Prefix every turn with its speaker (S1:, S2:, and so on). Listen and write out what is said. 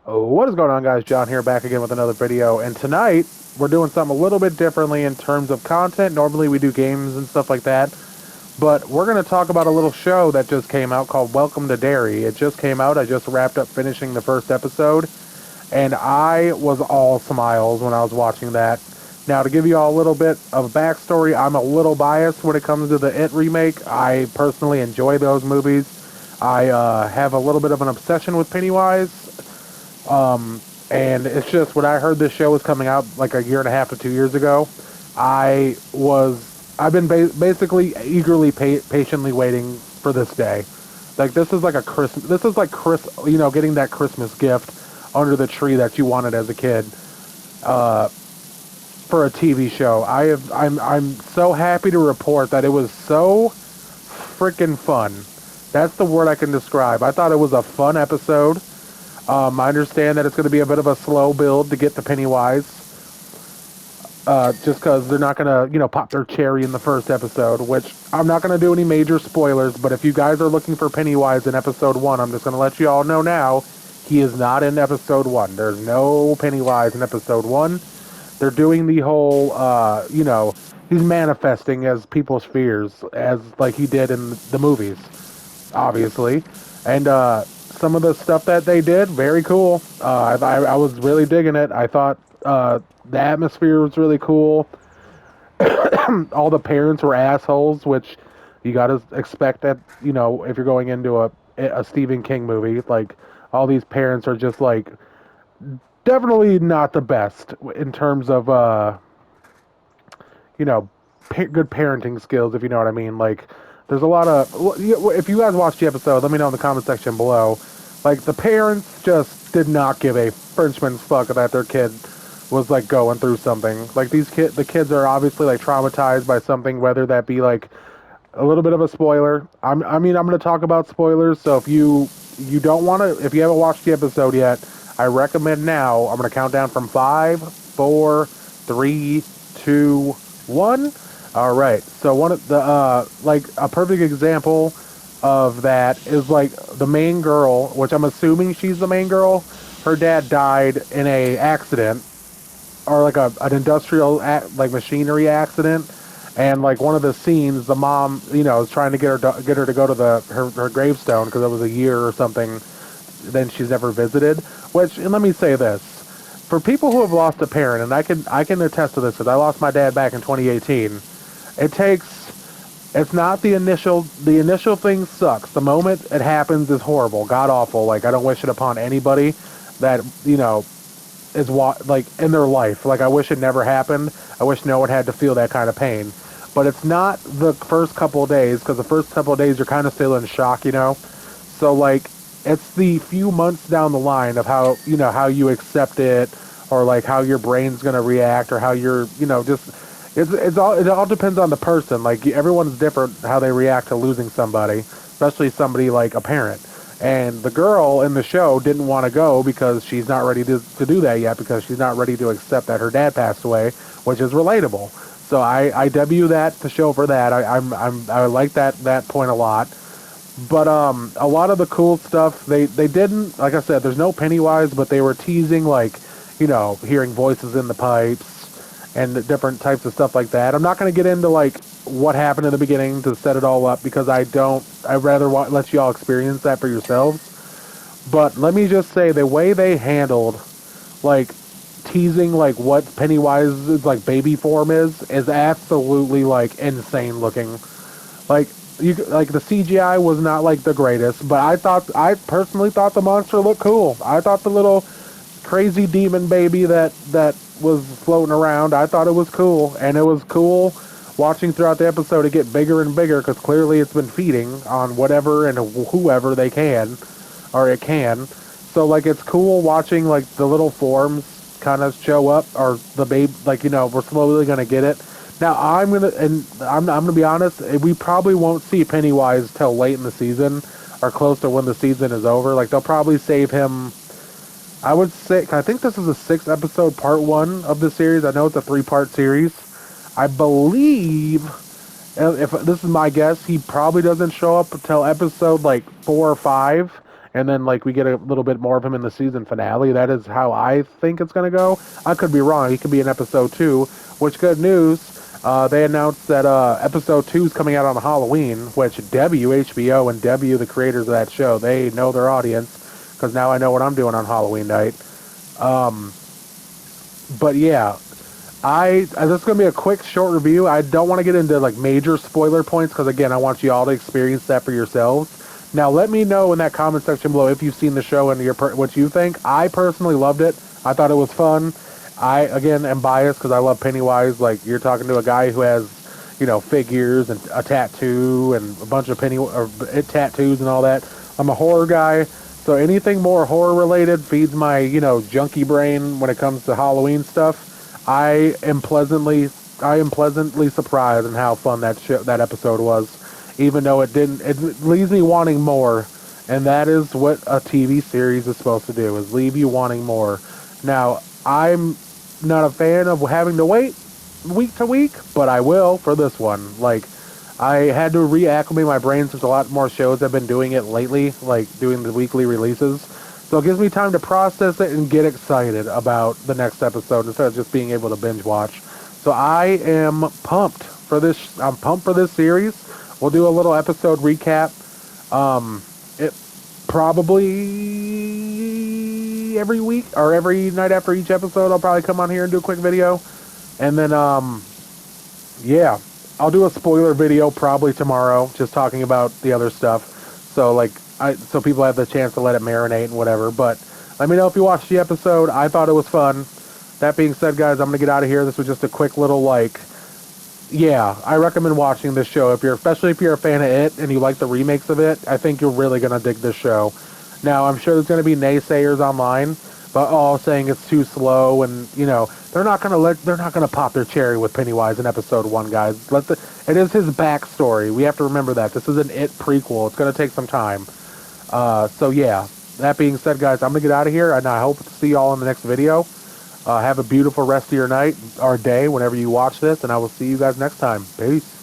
S1: What is going on, guys? John here, back again with another video. And tonight, we're doing something a little bit differently in terms of content. Normally, we do games and stuff like that. But we're going to talk about a little show that just came out called Welcome to Derry. It just came out. I just wrapped up finishing the first episode. And I was all smiles when I was watching that. Now, to give you all a little bit of backstory, I'm a little biased when it comes to the It remake. I personally enjoy those movies. I have a little bit of an obsession with Pennywise. And it's just when I heard this show was coming out like a year and a half to 2 years ago, I've been basically eagerly patiently waiting for this day. Like this is like a Christmas. This is like getting that Christmas gift under the tree that you wanted as a kid for a TV show. I'm so happy to report that it was so freaking fun. That's the word I can describe. I thought it was a fun episode. I understand that it's going to be a bit of a slow build to get to Pennywise, just because they're not going to, pop their cherry in the first episode, which I'm not going to do any major spoilers, but if you guys are looking for Pennywise in episode 1, I'm just going to let you all know now, he is not in episode 1. There's no Pennywise in episode 1. They're doing the whole, he's manifesting as people's fears, as like he did in the movies, obviously. And, some of the stuff that they did, very cool. I was really digging it. I thought the atmosphere was really cool. All the parents were assholes, which you got to expect that, if you're going into a Stephen King movie. Like, all these parents are just, like, definitely not the best in terms of, you know, good parenting skills, if you know what I mean. Like, there's a lot of... If you guys watched the episode, let me know in the comment section below. Like, the parents just did not give a Frenchman's fuck that their kid was, like, going through something. Like, the kids are obviously, like, traumatized by something, whether that be, like, a little bit of a spoiler. I'm going to talk about spoilers, so if you don't want to... If you haven't watched the episode yet, I recommend now. I'm going to count down from 5, 4, 3, 2, 1. All right. So one of the like a perfect example of that is like the main girl, which I'm assuming she's the main girl. Her dad died in a accident, or like an industrial like machinery accident, and like one of the scenes, the mom, is trying to get her to go to her gravestone because it was a year or something. Then she's never visited. Which, and let me say this, for people who have lost a parent, and I can attest to this because I lost my dad back in 2018. It's not the initial thing sucks. The moment it happens is horrible, god awful. Like, I don't wish it upon anybody that, is like in their life. Like, I wish it never happened. I wish no one had to feel that kind of pain. But it's not the first couple of days, because the first couple of days you're kind of still in shock, So, like, it's the few months down the line of how, how you accept it, or like how your brain's going to react, or how you're, just... it all depends on the person. Like, everyone's different how they react to losing somebody, especially somebody like a parent. And the girl in the show didn't want to go because she's not ready to do that yet, because she's not ready to accept that her dad passed away, which is relatable. So I W that the show for that. I like that point a lot. But a lot of the cool stuff they didn't, like I said, there's no Pennywise, but they were teasing, like, hearing voices in the pipes and the different types of stuff like that. I'm not going to get into, like, what happened in the beginning to set it all up, because I'd rather let you all experience that for yourselves. But let me just say, the way they handled, like, teasing, like, what Pennywise's, like, baby form is absolutely, like, insane looking. Like, the CGI was not, like, the greatest, but I personally thought the monster looked cool. I thought the little crazy demon baby that was floating around, I thought it was cool. And it was cool watching throughout the episode to get bigger and bigger, because clearly it's been feeding on whatever and whoever they can, or it can. So, like, it's cool watching, like, the little forms kind of show up, or the babe, like, we're slowly gonna get it. Now, I'm gonna be honest, we probably won't see Pennywise till late in the season, or close to when the season is over. Like, they'll probably save him, I would say, I think this is a 6-episode part 1 of the series. I know it's a 3-part series. I believe, if this is my guess, he probably doesn't show up until episode, like, 4 or 5, and then like we get a little bit more of him in the season finale. That is how I think it's gonna go. I could be wrong. He could be in episode 2. Which, good news. They announced that episode 2 is coming out on Halloween, which HBO and the creators of that show, they know their audience, because now I know what I'm doing on Halloween night. But yeah, this is gonna be a quick, short review. I don't want to get into like major spoiler points because again, I want you all to experience that for yourselves. Now, let me know in that comment section below if you've seen the show and what you think. I personally loved it. I thought it was fun. I again am biased because I love Pennywise. Like, you're talking to a guy who has, figures and a tattoo and a bunch of tattoos and all that. I'm a horror guy. So anything more horror related feeds my, junkie brain when it comes to Halloween stuff. I am pleasantly surprised in how fun that episode was, even though it leaves me wanting more, and that is what a TV series is supposed to do, is leave you wanting more. Now, I'm not a fan of having to wait week to week, but I will for this one. Like, I had to reacclimate my brain since a lot more shows have been doing it lately, like doing the weekly releases. So it gives me time to process it and get excited about the next episode instead of just being able to binge watch. So I am pumped for this. I'm pumped for this series. We'll do a little episode recap. It probably every week or every night after each episode, I'll probably come on here and do a quick video. And then, yeah, I'll do a spoiler video probably tomorrow, just talking about the other stuff. So so people have the chance to let it marinate and whatever. But let me know if you watched the episode. I thought it was fun. That being said, guys, I'm gonna get out of here. This was just a quick little yeah, I recommend watching this show especially if you're a fan of it and you like the remakes of it. I think you're really gonna dig this show. Now, I'm sure there's gonna be naysayers online, but all saying it's too slow, and they're not gonna pop their cherry with Pennywise in episode 1, guys. It is his backstory. We have to remember that this is an It prequel. It's gonna take some time. So yeah. That being said, guys, I'm gonna get out of here, and I hope to see y'all in the next video. Have a beautiful rest of your night or day whenever you watch this, and I will see you guys next time. Peace.